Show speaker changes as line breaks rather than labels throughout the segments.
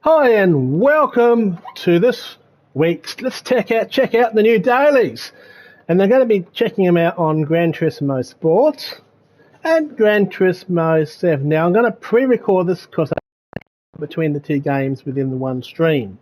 Hi and welcome to this week's Let's check out the new dailies. And they're going to be checking them out on Gran Turismo Sport and Gran Turismo 7. Now I'm going to pre-record this because I'm between the two games within the one stream.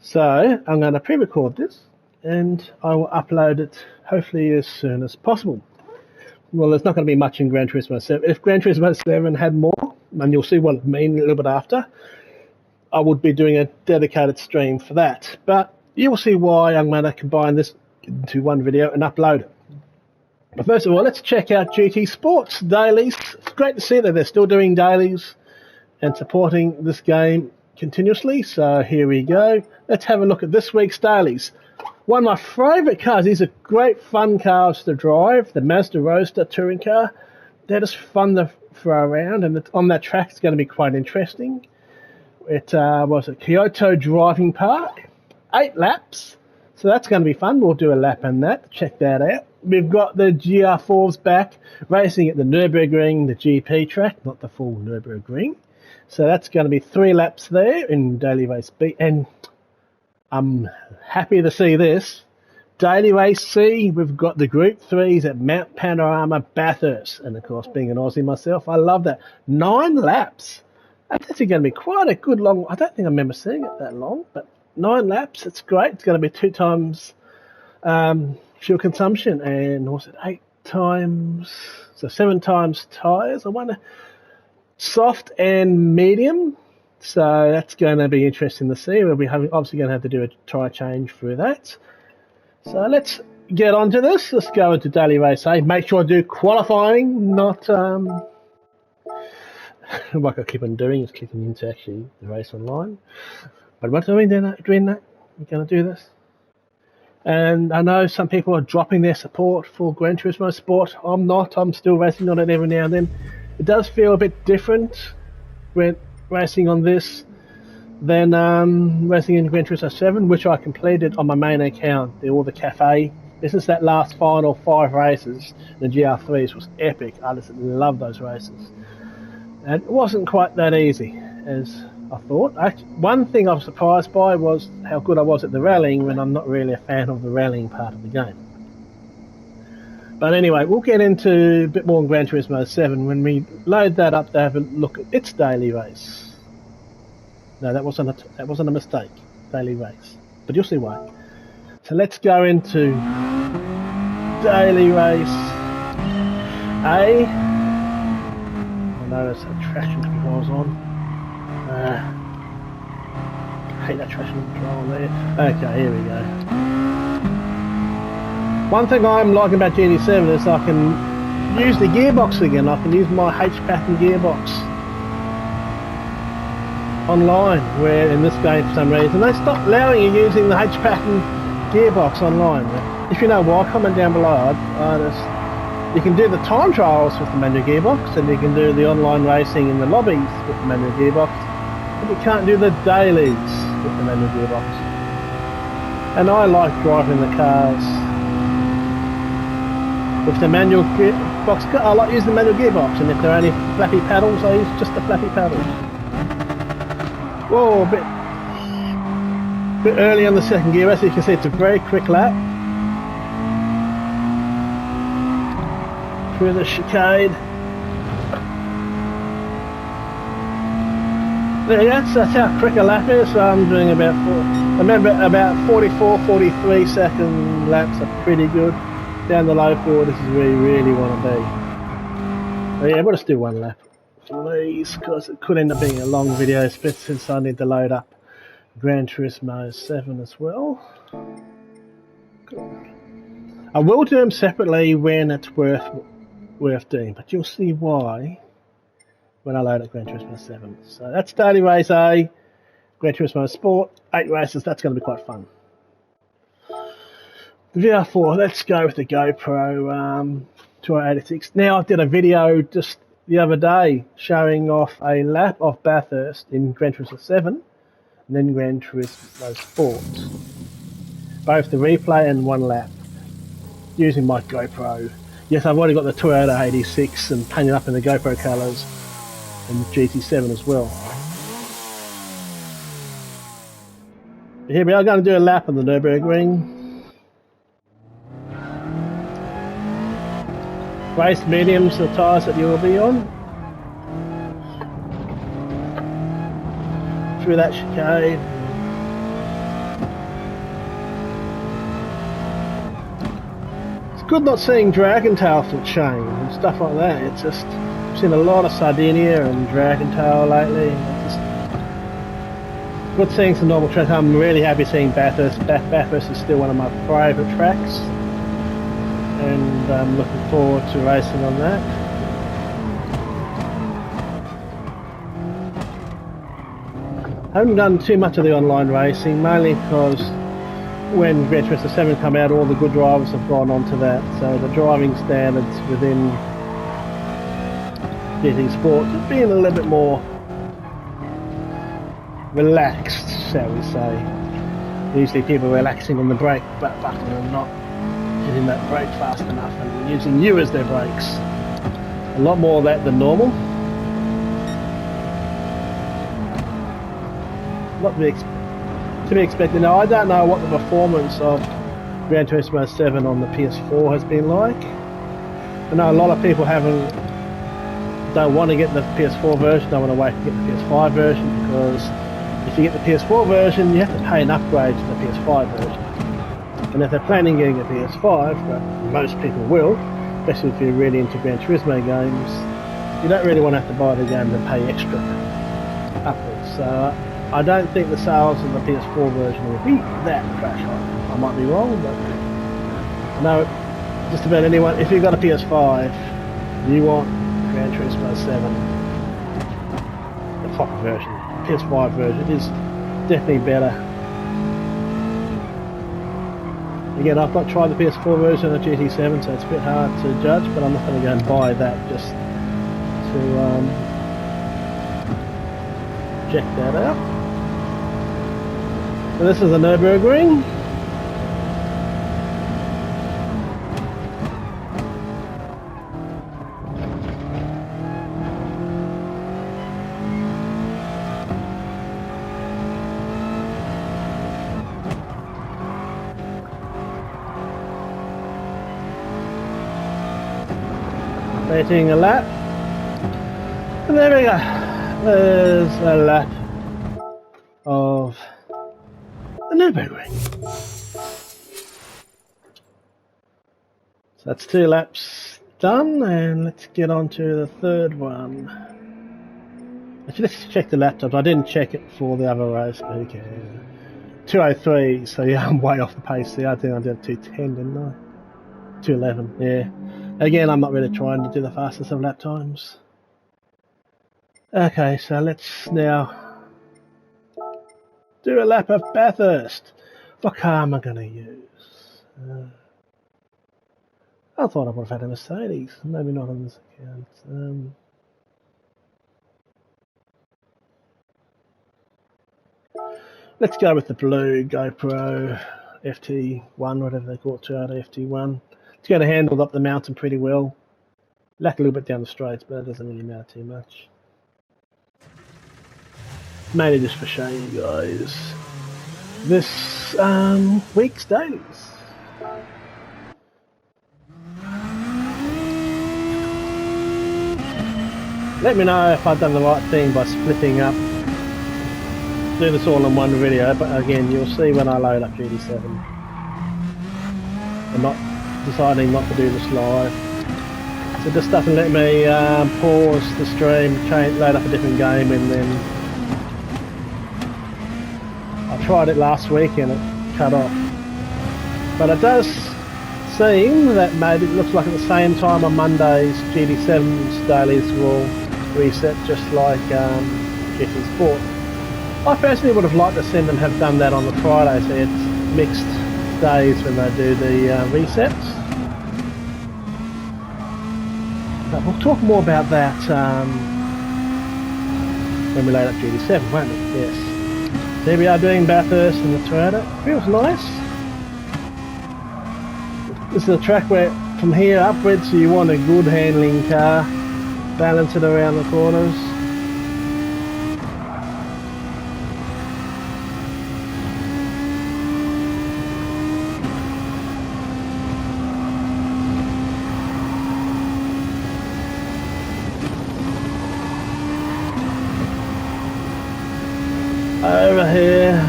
So I'm going to pre-record this and I will upload it hopefully as soon as possible. Well, there's not going to be much in Gran Turismo 7. If Gran Turismo 7 had more, and you'll see what it means a little bit after, I would be doing a dedicated stream for that. But you will see why I'm going to combine this into one video and upload it. But first of all, let's check out GT Sport's dailies. It's great to see that they're still doing dailies and supporting this game continuously. So here we go. Let's have a look at this week's dailies. One of my favourite cars. These are great fun cars to drive. The Mazda Roadster touring car. They're just fun to throw around, and on that track it's going to be quite interesting. It was at Kyoto Driving Park, 8 laps, so that's going to be fun. We'll do a lap on that, check that out. We've got the GR4s back, racing at the Nurbergering, the GP track, not the full Nurbergering. So that's going to be 3 laps there in Daily Race B, and I'm happy to see this. Daily Race C, we've got the Group 3s at Mount Panorama Bathurst, and of course being an Aussie myself, I love that. 9 laps. That's actually going to be quite a good long. I don't think I remember seeing it that long, but 9 laps. It's great. It's going to be 2 times fuel consumption, and what's it? 8 times, so 7 times tyres. I wonder, soft and medium. So that's going to be interesting to see. We'll be obviously going to have to do a tyre change through that. So let's get on to this. Let's go into Daily Race A. Make sure I do qualifying, not like I keep on doing is clicking into actually the race online. But what are we doing that? We're going to do this. And I know some people are dropping their support for Gran Turismo Sport. I'm not. I'm still racing on it every now and then. It does feel a bit different when racing on this than racing in Gran Turismo 7, which I completed on my main account. All the cafe. This is that last final 5 races. The GR3s was epic. I just love those races. And it wasn't quite that easy as I thought. One thing I was surprised by was how good I was at the rallying, when I'm not really a fan of the rallying part of the game. But anyway, we'll get into a bit more on Gran Turismo 7 when we load that up to have a look at its daily race. No, that wasn't a mistake. Daily race. But you'll see why. So let's go into daily race A. Notice that traction control's on. Hate that traction control there. Okay, here we go. One thing I'm liking about GT7 is I can use the gearbox again. I can use my H-pattern gearbox online, where in this game for some reason they stopped allowing you using the H-pattern gearbox online. If you know why, comment down below. You can do the time trials with the manual gearbox, and you can do the online racing in the lobbies with the manual gearbox, but you can't do the dailies with the manual gearbox. And I like driving the cars with the manual gearbox. I like using the manual gearbox, and if there are any flappy paddles, I use just the flappy paddles. Whoa, a bit early on the second gear. As you can see, it's a very quick lap. Through the chicane. There you go, so that's how quick a lap is. So I'm doing about 44, 43 second laps are pretty good. Down the low forward, this is where you really want to be. So yeah, we'll just do 1 lap, please, because it could end up being a long video, especially since I need to load up Gran Turismo 7 as well. Good. I will do them separately when it's worth doing, but you'll see why when I load up Gran Turismo 7. So that's Daily Race A, Gran Turismo Sport, 8 races. That's going to be quite fun. The VR4, let's go with the GoPro 286. Now, I did a video just the other day showing off a lap of Bathurst in Gran Turismo 7 and then Gran Turismo Sport. Both the replay and 1 lap using my GoPro. Yes, I've already got the Toyota 86 and painted up in the GoPro colours, and GT7 as well. Here we are going to do a lap on the Nurbergering. Race mediums, the tyres that you will be on. Through that chicane. It's good not seeing dragon tail for chain and stuff like that. It's just, I've seen a lot of Sardinia and dragon tail lately. It's just good seeing some normal tracks. I'm really happy seeing Bathurst. Bathurst is still one of my favourite tracks, and I'm looking forward to racing on that. I haven't done too much of the online racing, mainly because when Gran Turismo 7 come out, all the good drivers have gone onto that, so the driving standards within GT Sport have been a little bit more relaxed, shall we say. Usually people are relaxing on the brake button and not hitting that brake fast enough and using you as their brakes. A lot more of that than normal. Not to be expected. Now, I don't know what the performance of Gran Turismo 7 on the PS4 has been like. I know a lot of people don't want to get the PS4 version, don't want to wait to get the PS5 version, because if you get the PS4 version, you have to pay an upgrade to the PS5 version. And if they're planning getting a PS5, but most people will, especially if you're really into Gran Turismo games, you don't really want to have to buy the game and pay extra upwards. So I don't think the sales of the PS4 version will be that crash high. I might be wrong, but I know just about anyone, if you've got a PS5, you want Gran Turismo 7, the proper version. PS5 version is definitely better. Again, I've not tried the PS4 version of GT7, so it's a bit hard to judge, but I'm not going to go and buy that just to check that out. So this is the Nurbergering. Waiting a lap. And there we go. There's a lap of the Nurbergering. So that's 2 laps done, and let's get on to the third one. Actually, let's check the lap times. I didn't check it for the other race, but who cares? 2:03, so yeah, I'm way off the pace there. I think I did 2:10, didn't I? 2:11, yeah. Again, I'm not really trying to do the fastest of lap times. Okay, so let's now do a lap of Bathurst. What car am I going to use? I thought I would have had a Mercedes. Maybe not on this account. Let's go with the blue GoPro FT1, whatever they call it, Toyota FT1. It's going to handle up the mountain pretty well. Lack a little bit down the straights, but it doesn't really matter too much. Mainly just for showing you guys this week's dailies. Let me know if I've done the right thing by splitting up, do this all in one video, but again, you'll see when I load up GT7. I'm not deciding not to do this live, so this doesn't let me pause the stream, load up a different game, and then I tried it last week and it cut off. But it does seem that maybe it looks like at the same time on Mondays GT7 Dailys will reset, just like GT Sport. I personally would have liked to send them have done that on the Friday, so it's mixed days when they do the resets. But we'll talk more about that when we load up GT7, won't we? Yes. There we are doing Bathurst and the Toyota. Feels nice. This is a track where from here upwards you want a good handling car, balance it around the corners. Over here,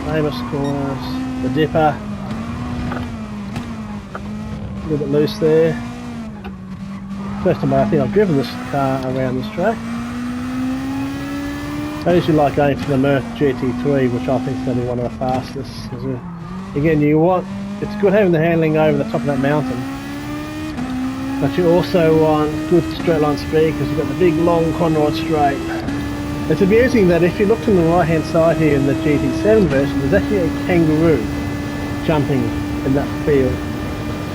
famous corners, the dipper. A little bit loose there. First time I think I've driven this car around this track. I usually like going for the Merc GT3, which I think is going to be one of the fastest. Again, it's good having the handling over the top of that mountain, but you also want good straight line speed because you've got the big long conrod straight. It's amusing that if you look to the right hand side here in the GT7 version, there's actually a kangaroo jumping in that field.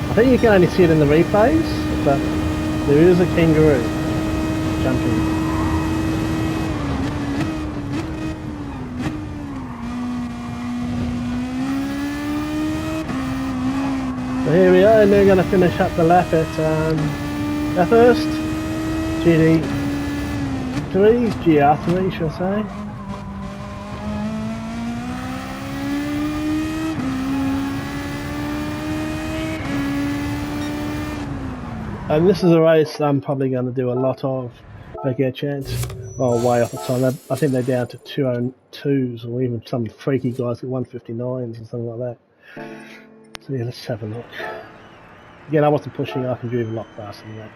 I think you can only see it in the replays, but there is a kangaroo jumping. So here we are, and they're going to finish up the lap at Bathurst, GR3 should I say. And this is a race I'm probably going to do a lot of if I get a chance. Oh, way off the time. I think they're down to 202s, or even some freaky guys at 159s and something like that. So yeah, let's have a look. Again, I wasn't pushing, I can drive a lot faster than that.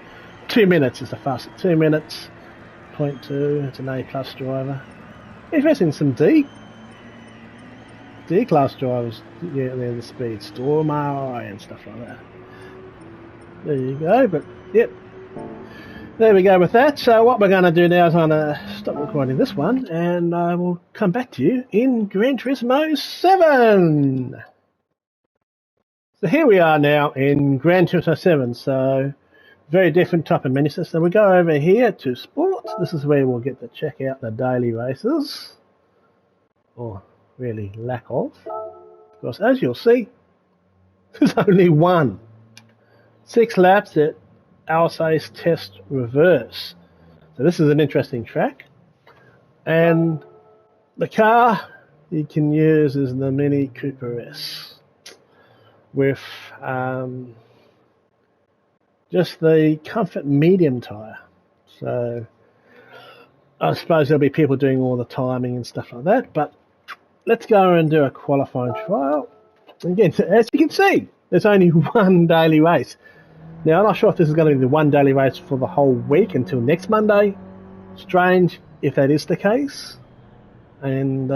2 minutes is the fastest. 2 minutes, 0.2, it's an A plus driver. Interesting, some D class drivers, yeah, they're the speed Stormer and stuff like that. There you go, but yep. There we go with that. So what we're going to do now is I'm going to stop recording this one, and I will come back to you in Gran Turismo 7. So here we are now in Gran Turismo 7, so very different type of menu system. We go over here to Sport. This is where we'll get to check out the daily races, or really lack of. Because as you'll see, there's only one. 6 laps at Alsace Test Reverse. So this is an interesting track. And the car you can use is the Mini Cooper S with just the Comfort Medium tyre. So I suppose there'll be people doing all the timing and stuff like that, but let's go and do a qualifying trial. Again, as you can see, there's only one daily race. Now, I'm not sure if this is going to be the one daily race for the whole week until next Monday. Strange if that is the case. And,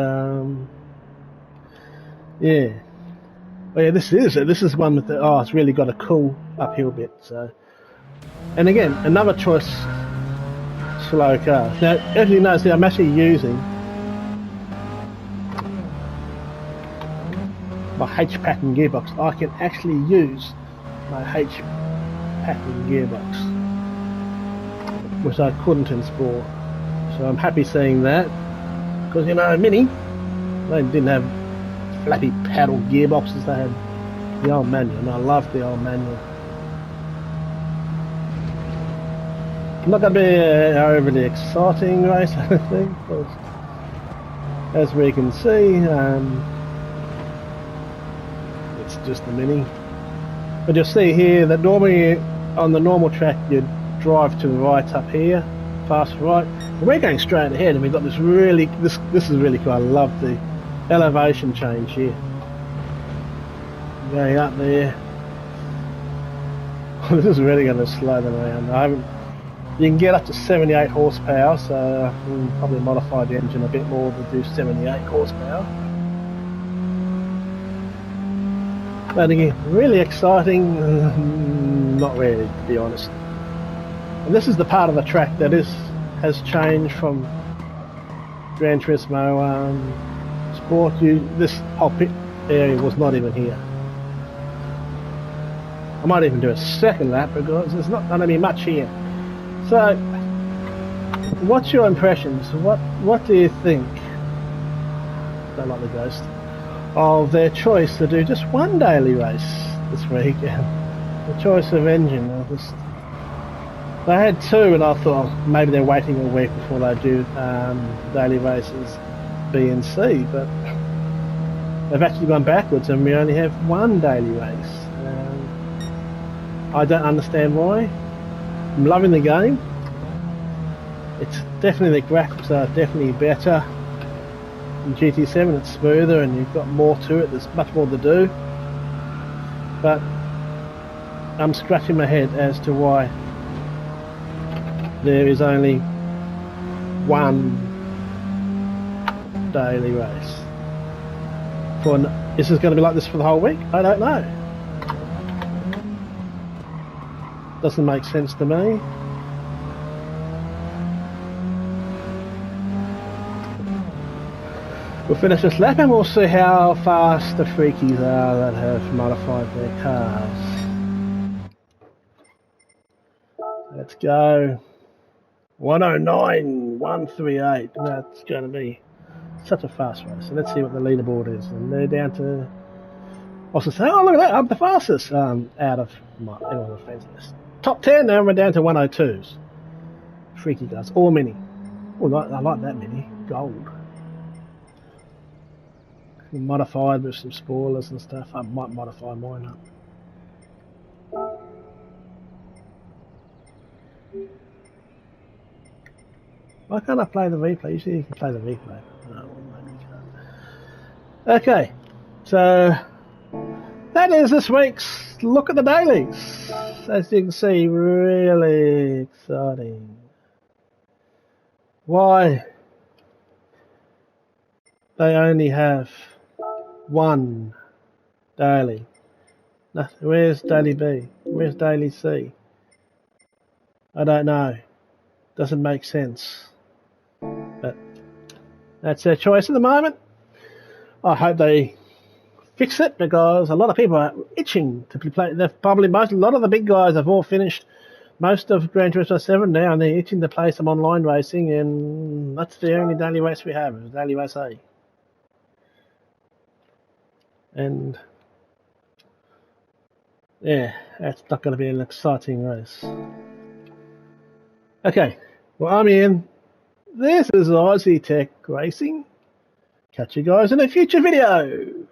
yeah. Oh, yeah, this is one with the, oh, it's really got a cool uphill bit. So, and again, another choice, slow car. Now, as you notice, I'm actually using my H-Pattern gearbox. I can actually use my H-Pattern gearbox, which I couldn't in Sport. So I'm happy seeing that, because you know, Mini, they didn't have flappy paddle gearboxes. They had the old manual, and I love the old manual. Not going to be an overly exciting race, I don't think, because as we can see, it's just the Mini. But you'll see here that normally on the normal track you'd drive to the right up here, fast right, and we're going straight ahead, and we've got this really, this is really cool. I love the elevation change here. Going up there. This is really going to slow them around. You can get up to 78 horsepower, so I can probably modify the engine a bit more to do 78 horsepower. But again, really exciting, not really, to be honest. And this is the part of the track that has changed from Gran Turismo Sport. This whole pit area was not even here. I might even do a second lap because there's not going to be much here. So, what's your impressions? What do you think? Don't like the ghost. Of their choice to do just one daily race this week. The choice of engine. They had 2, and I thought maybe they're waiting a week before they do daily races B and C, but they've actually gone backwards, and we only have one daily race. I don't understand why. I'm loving the game. It's definitely, the graphics are definitely better. In GT7 it's smoother and you've got more to it, there's much more to do. But I'm scratching my head as to why there is only one daily race. This is going to be like this for the whole week? I don't know. Doesn't make sense to me. We'll finish this lap and we'll see how fast the freakies are that have modified their cars. Let's go. 109, 138. That's going to be such a fast race. So let's see what the leaderboard is. And they're down to... I was say, oh look at that, I'm the fastest out of my top 10 now. We're down to 102s. Freaky guys, all mini. Oh, I like that mini. Gold. Modified with some spoilers and stuff. I might modify mine up. Why can't I play the replay? Usually you can play the replay. No, maybe you can't. Okay, so that is this week's look at the dailies. As you can see, really exciting. Why they only have one daily. Where's daily B? Where's daily C? I don't know. Doesn't make sense. But that's their choice at the moment. I hope they fix it because a lot of people are itching to play. A lot of the big guys have all finished most of Gran Turismo 7 now, and they're itching to play some online racing, and that's the only daily race we have, is Daily Race A. And yeah, that's not going to be an exciting race. Okay, well, I'm Ian. This is Aussie Tech Racing. Catch you guys in a future video.